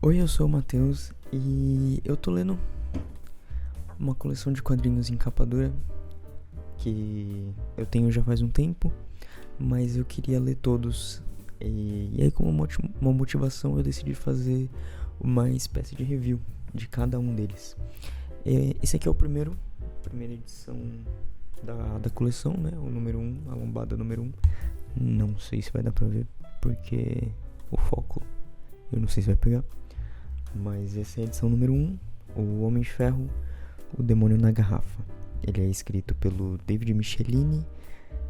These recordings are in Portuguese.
Oi, eu sou o Matheus e eu tô lendo uma coleção de quadrinhos em capa dura que eu tenho já faz um tempo, mas eu queria ler todos. E aí, como uma motivação, eu decidi fazer uma espécie de review de cada um deles. Esse aqui é primeira edição da coleção, né? O número 1, a lombada número 1. Não sei se vai dar pra ver, porque o foco eu não sei se vai pegar. Mas essa é a edição número 1, O Homem de Ferro, O Demônio na Garrafa. Ele é escrito pelo David Michelinie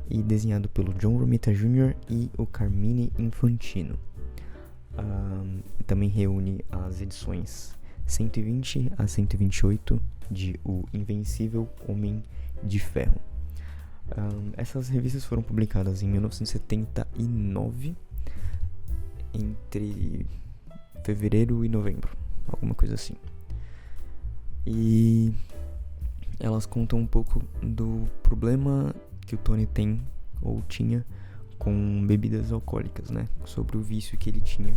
e desenhado pelo John Romita Jr. e o Carmine Infantino. Também reúne as edições 120 a 128 de O Invencível Homem de Ferro. Essas revistas foram publicadas em 1979, entre fevereiro e novembro, alguma coisa assim. E elas contam um pouco do problema que o Tony tem ou tinha com bebidas alcoólicas, né? Sobre o vício que ele tinha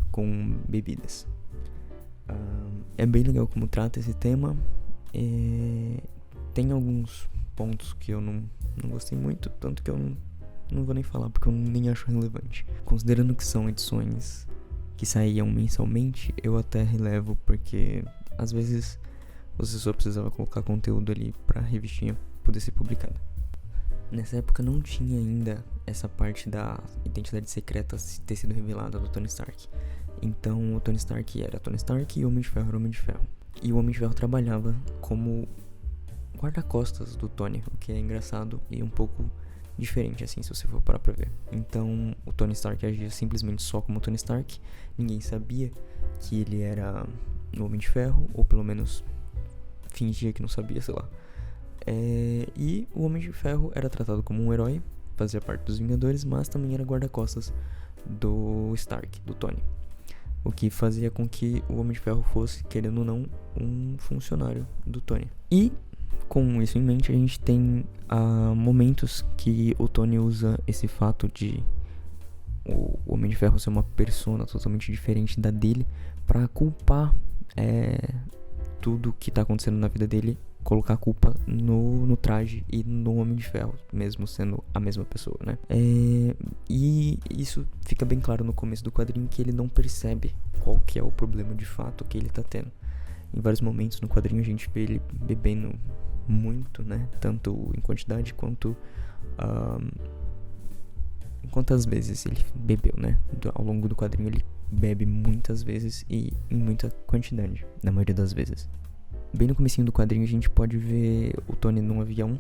com bebidas. É bem legal como trata esse tema. Tem alguns pontos que eu não gostei muito, tanto que eu não vou nem falar porque eu nem acho relevante. Considerando que são edições que saíam mensalmente, eu até relevo porque às vezes você só precisava colocar conteúdo ali pra revistinha poder ser publicada. Nessa época não tinha ainda essa parte da identidade secreta ter sido revelada do Tony Stark. Então o Tony Stark era Tony Stark e o Homem de Ferro era o Homem de Ferro. E o Homem de Ferro trabalhava como guarda-costas do Tony, o que é engraçado e um pouco diferente, assim, se você for parar pra ver. Então o Tony Stark agia simplesmente só como Tony Stark. Ninguém sabia que ele era o Homem de Ferro, ou pelo menos fingia que não sabia, sei lá. E o Homem de Ferro era tratado como um herói, fazia parte dos Vingadores, mas também era guarda-costas do Stark, do Tony. O que fazia com que o Homem de Ferro fosse, querendo ou não, um funcionário do Tony. E com isso em mente, a gente tem momentos que o Tony usa esse fato de o Homem de Ferro ser uma persona totalmente diferente da dele pra culpar tudo que tá acontecendo na vida dele, colocar a culpa no traje e no Homem de Ferro, mesmo sendo a mesma pessoa, né? E isso fica bem claro no começo do quadrinho, que ele não percebe qual que é o problema de fato que ele tá tendo. Em vários momentos no quadrinho a gente vê ele bebendo muito, né? Tanto em quantidade quanto quantas vezes ele bebeu, né? Ao longo do quadrinho ele bebe muitas vezes e em muita quantidade, na maioria das vezes. Bem no comecinho do quadrinho a gente pode ver o Tony num avião,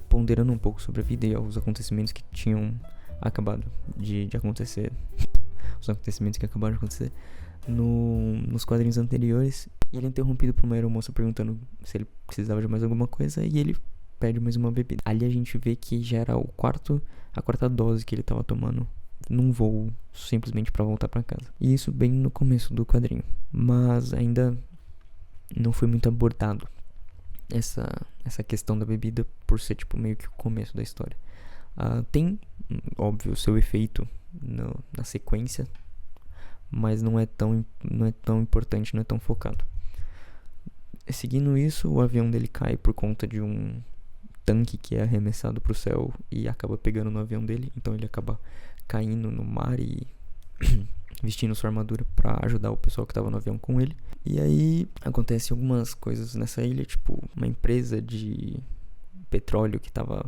ponderando um pouco sobre a vida e os acontecimentos que tinham acabado de acontecer. Os acontecimentos que acabaram de acontecer nos quadrinhos anteriores. E ele é interrompido por uma aeromoça perguntando se ele precisava de mais alguma coisa, e ele pede mais uma bebida. Ali a gente vê que já era a quarta dose que ele estava tomando num voo, simplesmente para voltar para casa. E isso bem no começo do quadrinho, mas ainda não foi muito abordado essa questão da bebida, por ser tipo meio que o começo da história. Tem, óbvio, o seu efeito na sequência, mas não é tão importante, não é tão focado. Seguindo isso, o avião dele cai por conta de um tanque que é arremessado pro céu e acaba pegando no avião dele. Então ele acaba caindo no mar e vestindo sua armadura pra ajudar o pessoal que tava no avião com ele. E aí acontecem algumas coisas nessa ilha, tipo uma empresa de petróleo que tava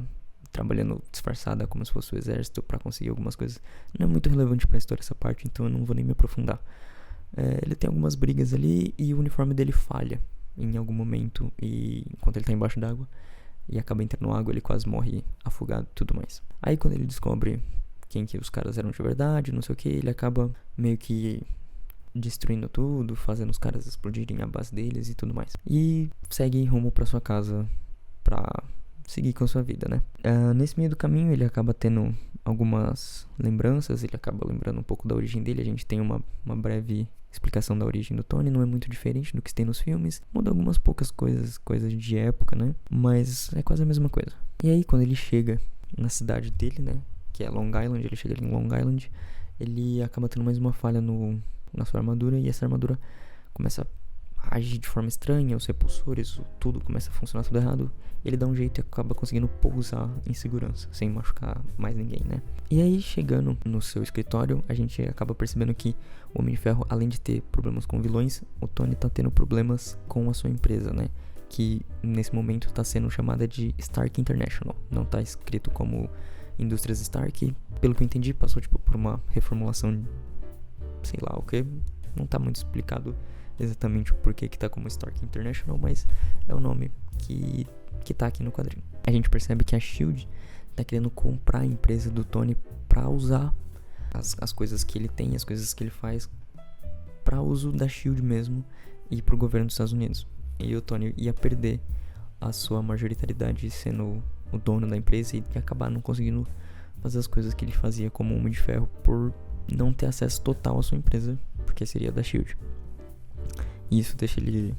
trabalhando disfarçada como se fosse o exército pra conseguir algumas coisas. Não é muito relevante pra história essa parte, então eu não vou nem me aprofundar. Ele tem algumas brigas ali e o uniforme dele falha em algum momento, e enquanto ele tá embaixo d'água, e acaba entrando na água, ele quase morre afogado e tudo mais. Aí quando ele descobre quem que os caras eram de verdade, não sei o que, ele acaba meio que destruindo tudo, fazendo os caras explodirem a base deles e tudo mais. E segue rumo pra sua casa pra seguir com a sua vida, né? Nesse meio do caminho ele acaba tendo algumas lembranças, ele acaba lembrando um pouco da origem dele. A gente tem uma breve explicação da origem do Tony, não é muito diferente do que se tem nos filmes, muda algumas poucas coisas de época, né? Mas é quase a mesma coisa. E aí quando ele chega na cidade dele, né, que é Long Island, ele chega ali em Long Island, ele acaba tendo mais uma falha no na sua armadura, e essa armadura começa a agir de forma estranha, os repulsores, tudo começa a funcionar tudo errado. Ele dá um jeito e acaba conseguindo pousar em segurança, sem machucar mais ninguém, né? E aí, chegando no seu escritório, a gente acaba percebendo que o Homem de Ferro, além de ter problemas com vilões, o Tony tá tendo problemas com a sua empresa, né? Que nesse momento tá sendo chamada de Stark International. Não tá escrito como Indústrias Stark. Pelo que eu entendi, passou tipo por uma reformulação, sei lá o que. Não tá muito explicado exatamente o porquê que tá como Stark International, mas é o nome que tá aqui no quadrinho. A gente percebe que a SHIELD tá querendo comprar a empresa do Tony pra usar as coisas que ele tem, as coisas que ele faz pra uso da SHIELD mesmo e pro governo dos Estados Unidos. E o Tony ia perder a sua majoritariedade sendo o dono da empresa e acabar não conseguindo fazer as coisas que ele fazia como Homem de Ferro por não ter acesso total à sua empresa, porque seria da SHIELD. E isso deixa ele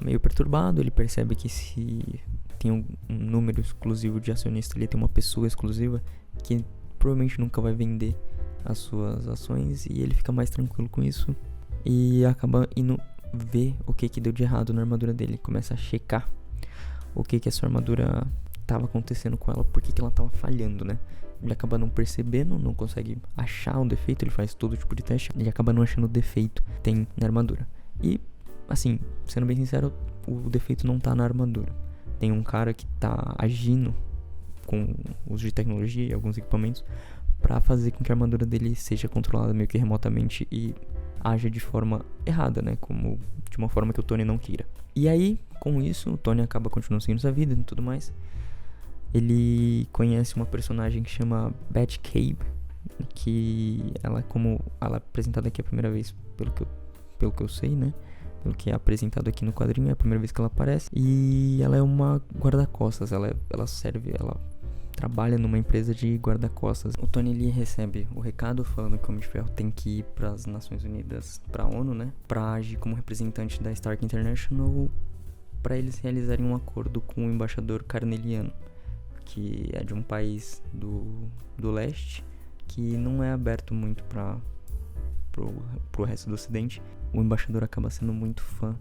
meio perturbado. Ele percebe que se tem um número exclusivo de acionistas, ele tem uma pessoa exclusiva que provavelmente nunca vai vender as suas ações, e ele fica mais tranquilo com isso e acaba indo ver o que deu de errado na armadura dele. Começa a checar o que a sua armadura estava acontecendo com ela, por que ela estava falhando, né? Ele acaba não percebendo, não consegue achar o defeito, ele faz todo tipo de teste, ele acaba não achando o defeito que tem na armadura. E, assim, sendo bem sincero, o defeito não tá na armadura. Tem um cara que tá agindo com uso de tecnologia e alguns equipamentos para fazer com que a armadura dele seja controlada meio que remotamente e haja de forma errada, né? Como de uma forma que o Tony não queira. E aí, com isso, o Tony acaba continuando seguindo sua vida e tudo mais. Ele conhece uma personagem que chama Batcave, que ela, como ela é apresentada aqui a primeira vez, pelo que eu sei, né? Pelo que é apresentado aqui no quadrinho, é a primeira vez que ela aparece. E ela é uma guarda-costas, ela trabalha numa empresa de guarda-costas. O Tony, ele recebe o recado falando que o Homem de Ferro tem que ir para as Nações Unidas, para a ONU, né? Para agir como representante da Stark International, para eles realizarem um acordo com o embaixador Carneliano, que é de um país do leste, que não é aberto muito pro resto do ocidente. O embaixador acaba sendo muito fã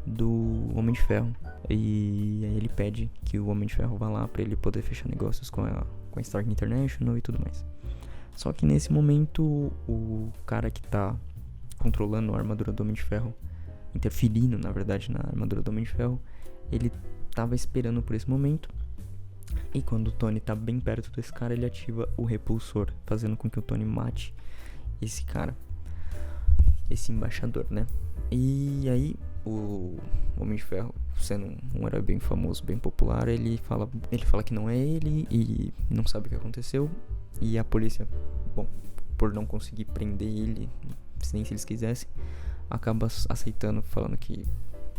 do Homem de Ferro, e aí ele pede que o Homem de Ferro vá lá pra ele poder fechar negócios com a Stark International e tudo mais. Só que nesse momento, o cara que tá controlando a armadura do Homem de Ferro, interferindo na verdade na armadura do Homem de Ferro, ele tava esperando por esse momento. E quando o Tony tá bem perto desse cara, ele ativa o repulsor, fazendo com que o Tony mate esse cara, esse embaixador, né? E aí o Homem de Ferro, sendo um herói bem famoso, bem popular, ele fala que não é ele e não sabe o que aconteceu. E a polícia, bom, por não conseguir prender ele, nem se eles quisessem, acaba aceitando, falando que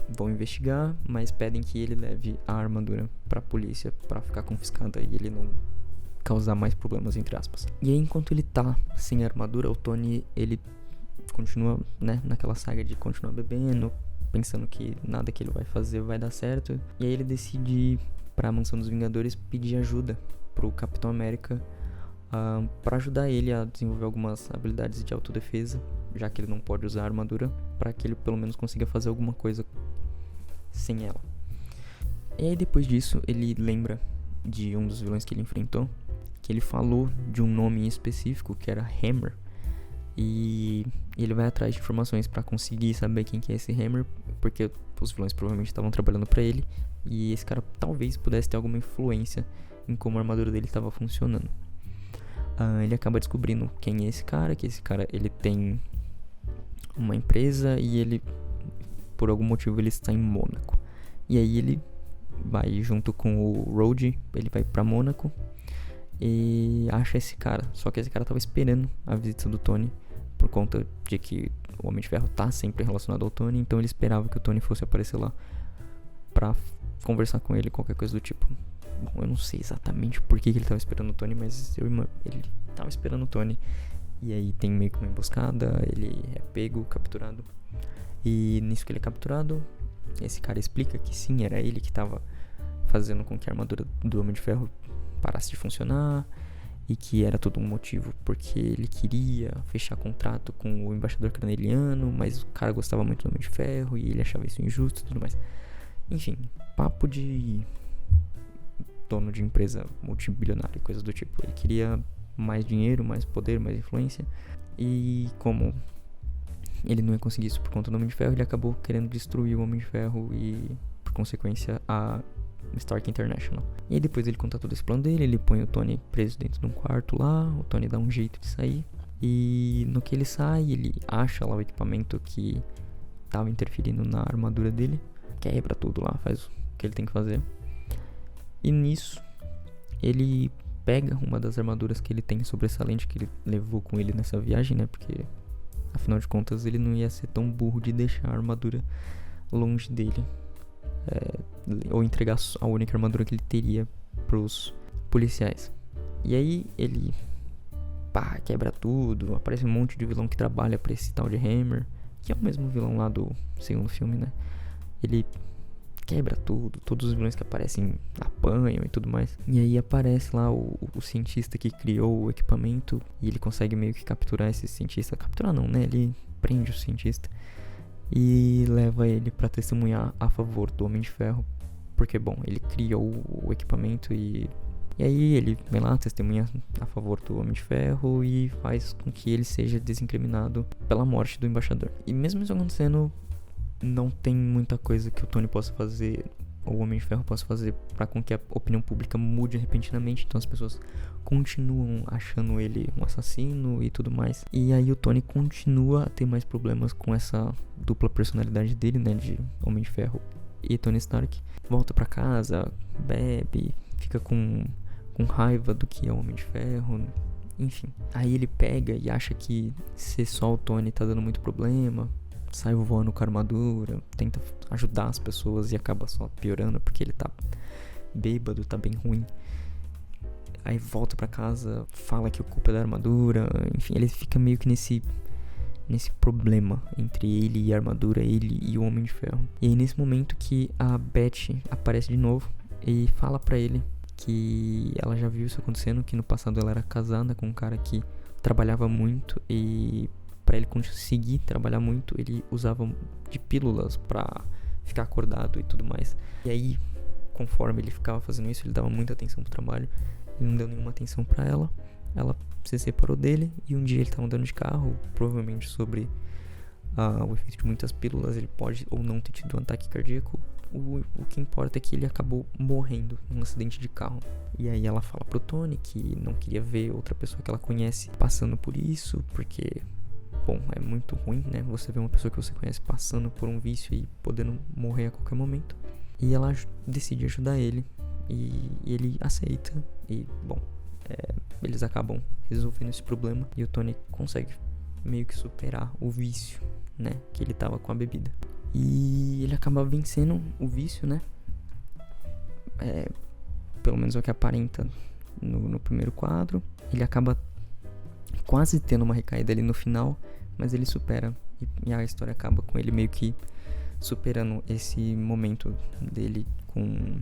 vão investigar, mas pedem que ele leve a armadura pra polícia pra ficar confiscada e ele não causar mais problemas, entre aspas. E aí, enquanto ele tá sem armadura, o Tony, ele continua, né, naquela saga de continuar bebendo, pensando que nada que ele vai fazer vai dar certo. E aí ele decide ir pra Mansão dos Vingadores pedir ajuda pro Capitão América, pra ajudar ele a desenvolver algumas habilidades de autodefesa, já que ele não pode usar a armadura, pra que ele pelo menos consiga fazer alguma coisa sem ela. E aí, depois disso, ele lembra de um dos vilões que ele enfrentou, que ele falou de um nome em específico, que era Hammer. E ele vai atrás de informações pra conseguir saber quem que é esse Hammer, porque os vilões provavelmente estavam trabalhando pra ele, e esse cara talvez pudesse ter alguma influência em como a armadura dele estava funcionando. Ele acaba descobrindo quem é esse cara, que esse cara, ele tem uma empresa e ele, por algum motivo, ele está em Mônaco. E aí ele vai junto com o Rhodey, ele vai pra Mônaco e acha esse cara. Só que esse cara tava esperando a visita do Tony, por conta de que o Homem de Ferro tá sempre relacionado ao Tony, então ele esperava que o Tony fosse aparecer lá pra conversar com ele, qualquer coisa do tipo. Bom, eu não sei exatamente por que ele tava esperando o Tony, mas ele tava esperando o Tony. E aí tem meio que uma emboscada, ele é pego, capturado. E nisso que ele é capturado, esse cara explica que sim, era ele que tava fazendo com que a armadura do Homem de Ferro parasse de funcionar. e que era todo um motivo porque ele queria fechar contrato com o embaixador canadiano, mas o cara gostava muito do Homem de Ferro e ele achava isso injusto e tudo mais. Enfim, papo de dono de empresa multibilionária e coisas do tipo. Ele queria mais dinheiro, mais poder, mais influência, e como ele não ia conseguir isso por conta do Homem de Ferro, ele acabou querendo destruir o Homem de Ferro e, por consequência, a Stark International. E aí depois ele conta todo esse plano dele, ele põe o Tony preso dentro de um quarto lá, o Tony dá um jeito de sair, e no que ele sai, ele acha lá o equipamento que tava interferindo na armadura dele, quebra tudo lá, faz o que ele tem que fazer. E nisso, ele pega uma das armaduras que ele tem sobressalente, que ele levou com ele nessa viagem, né? Porque, afinal de contas, ele não ia ser tão burro de deixar a armadura longe dele. Ou entregar a única armadura que ele teria pros policiais. E aí, ele quebra tudo, aparece um monte de vilão que trabalha pra esse tal de Hammer, que é o mesmo vilão lá do segundo filme, né? Ele quebra tudo, todos os vilões que aparecem apanham e tudo mais. E aí aparece lá o cientista que criou o equipamento, e ele consegue meio que capturar esse cientista. Capturar não, né? Ele prende o cientista e leva ele pra testemunhar a favor do Homem de Ferro, porque, bom, ele criou o equipamento e aí ele vem lá, testemunha a favor do Homem de Ferro e faz com que ele seja desincriminado pela morte do embaixador. E mesmo isso acontecendo, não tem muita coisa que o Tony possa fazer, ou o Homem de Ferro possa fazer, pra com que a opinião pública mude repentinamente. Então as pessoas continuam achando ele um assassino e tudo mais. E aí o Tony continua a ter mais problemas com essa dupla personalidade dele, né, de Homem de Ferro e Tony Stark. Volta pra casa, bebe, fica com raiva do que é o Homem de Ferro, enfim. Aí ele pega e acha que ser só o Tony tá dando muito problema, sai voando com a armadura, tenta ajudar as pessoas e acaba só piorando porque ele tá bêbado, tá bem ruim. Aí volta pra casa, fala que a culpa é da armadura, enfim, ele fica meio que nesse problema entre ele e a armadura, ele e o Homem de Ferro. E aí nesse momento que a Beth aparece de novo e fala pra ele que ela já viu isso acontecendo, que no passado ela era casada com um cara que trabalhava muito e pra ele conseguir trabalhar muito, ele usava de pílulas pra ficar acordado e tudo mais. E aí, conforme ele ficava fazendo isso, ele dava muita atenção pro trabalho, ele não deu nenhuma atenção pra ela. Ela se separou dele e um dia ele tava andando de carro, provavelmente sobre o efeito de muitas pílulas, ele pode ou não ter tido um ataque cardíaco. O que importa é que ele acabou morrendo num acidente de carro. E aí ela fala pro Tony que não queria ver outra pessoa que ela conhece passando por isso, porque, bom, é muito ruim, né? Você vê uma pessoa que você conhece passando por um vício e podendo morrer a qualquer momento. E ela decide ajudar ele. E ele aceita. E, bom, eles acabam resolvendo esse problema. E o Tony consegue meio que superar o vício, né? Que ele tava com a bebida. E ele acaba vencendo o vício, né? Pelo menos é o que aparenta no primeiro quadro. Ele acaba quase tendo uma recaída ali no final, mas ele supera e a história acaba com ele meio que superando esse momento dele com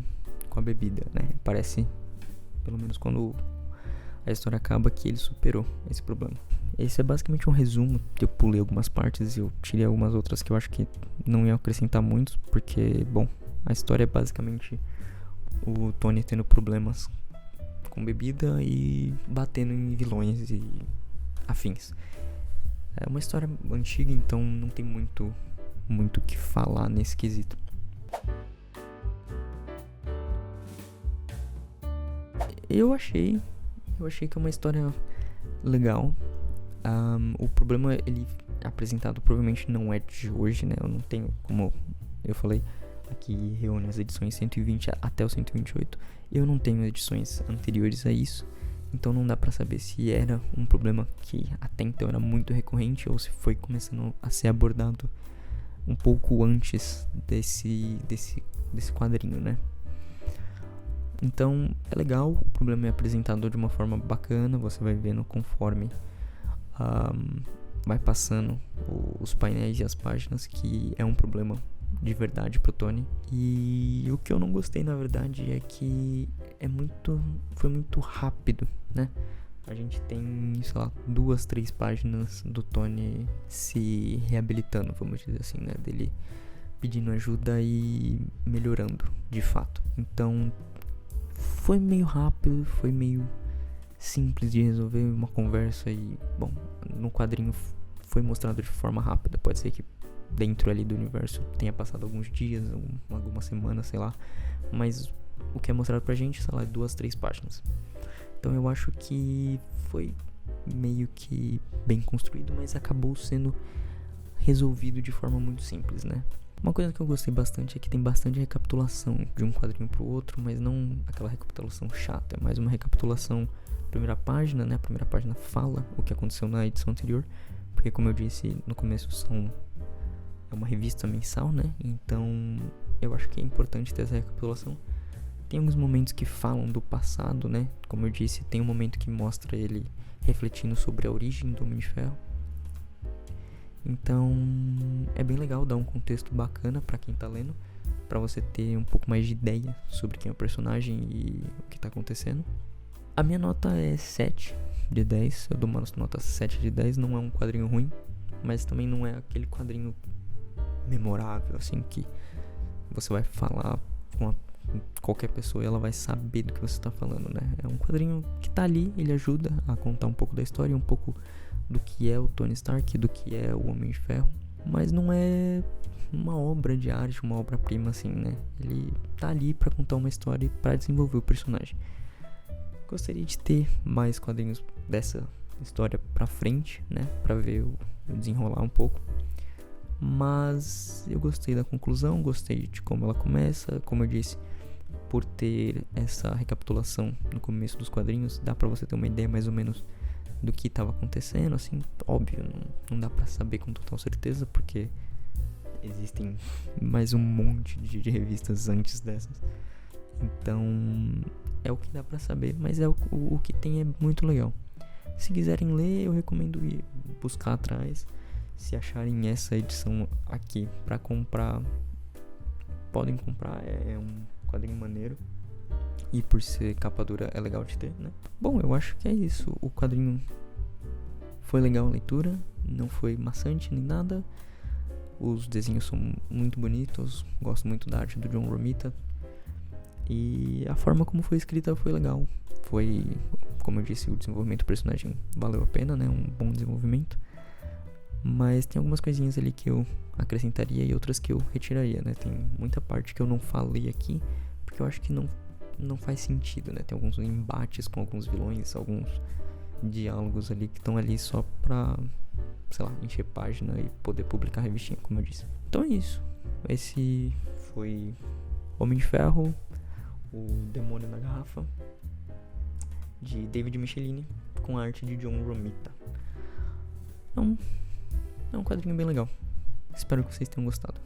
a bebida, né? Parece, pelo menos quando a história acaba, que ele superou esse problema. Esse é basicamente um resumo. Eu pulei algumas partes e eu tirei algumas outras que eu acho que não iam acrescentar muito, porque, bom, a história é basicamente o Tony tendo problemas com bebida e batendo em vilões e afins. É uma história antiga, então não tem muito o que falar nesse quesito. Eu achei que é uma história legal. O problema, ele apresentado provavelmente não é de hoje, né? Eu não tenho, como eu falei, aqui reúne as edições 120 até o 128. Eu não tenho edições anteriores a isso, então não dá pra saber se era um problema que até então era muito recorrente ou se foi começando a ser abordado um pouco antes desse quadrinho, né? Então é legal, o problema é apresentado de uma forma bacana, você vai vendo conforme vai passando os painéis e as páginas que é um problema de verdade pro Tony. E o que eu não gostei, na verdade, é que foi muito rápido, né? a gente tem, sei lá, 2, 3 páginas do Tony se reabilitando, vamos dizer assim, né? Dele pedindo ajuda e melhorando, de fato. Então, foi meio rápido, foi meio simples de resolver uma conversa e, bom, no quadrinho foi mostrado de forma rápida. Pode ser que dentro ali do universo tenha passado alguns dias, algumas semanas, sei lá, mas o que é mostrado pra gente, sei lá, 2, 3 páginas. Então eu acho que foi meio que bem construído, mas acabou sendo resolvido de forma muito simples, né? Uma coisa que eu gostei bastante é que tem bastante recapitulação de um quadrinho pro outro, mas não aquela recapitulação chata, é mais uma recapitulação primeira página, né? A primeira página fala o que aconteceu na edição anterior, porque como eu disse no começo, é uma revista mensal, né? Então eu acho que é importante ter essa recapitulação. Tem alguns momentos que falam do passado, né? Como eu disse, tem um momento que mostra ele refletindo sobre a origem do Homem de Ferro. Então, é bem legal dar um contexto bacana pra quem tá lendo, pra você ter um pouco mais de ideia sobre quem é o personagem e o que tá acontecendo. A minha nota é 7 de 10, eu dou uma nota 7 de 10, não é um quadrinho ruim, mas também não é aquele quadrinho memorável, assim, que você vai falar com qualquer pessoa e ela vai saber do que você tá falando, né? É um quadrinho que tá ali, ele ajuda a contar um pouco da história, um pouco do que é o Tony Stark, do que é o Homem de Ferro, mas não é uma obra de arte, uma obra-prima assim, né? Ele tá ali pra contar uma história e pra desenvolver o personagem. Gostaria de ter mais quadrinhos dessa história pra frente, né? Pra ver o desenrolar um pouco. Mas eu gostei da conclusão, gostei de como ela começa. Como eu disse, por ter essa recapitulação no começo dos quadrinhos, dá pra você ter uma ideia mais ou menos do que estava acontecendo, assim, óbvio, não dá pra saber com total certeza, porque existem mais um monte de revistas antes dessas. Então, é o que dá pra saber, mas é o que tem é muito legal. Se quiserem ler, eu recomendo ir buscar atrás. Se acharem essa edição aqui pra comprar, podem comprar, é um quadrinho maneiro. E por ser capa dura é legal de ter, né? Bom, eu acho que é isso. O quadrinho foi legal a leitura, não foi maçante nem nada. Os desenhos são muito bonitos, gosto muito da arte do John Romita. E a forma como foi escrita foi legal. Foi, como eu disse, o desenvolvimento do personagem valeu a pena, né? Um bom desenvolvimento. Mas tem algumas coisinhas ali que eu acrescentaria e outras que eu retiraria, né? Tem muita parte que eu não falei aqui, porque eu acho que não faz sentido, né? Tem alguns embates com alguns vilões, alguns diálogos ali que estão ali só pra, sei lá, encher página e poder publicar a revistinha, como eu disse. Então é isso. Esse foi Homem de Ferro, o Demônio na Garrafa, de David Michelinie, com a arte de John Romita. Então, é um quadrinho bem legal. Espero que vocês tenham gostado.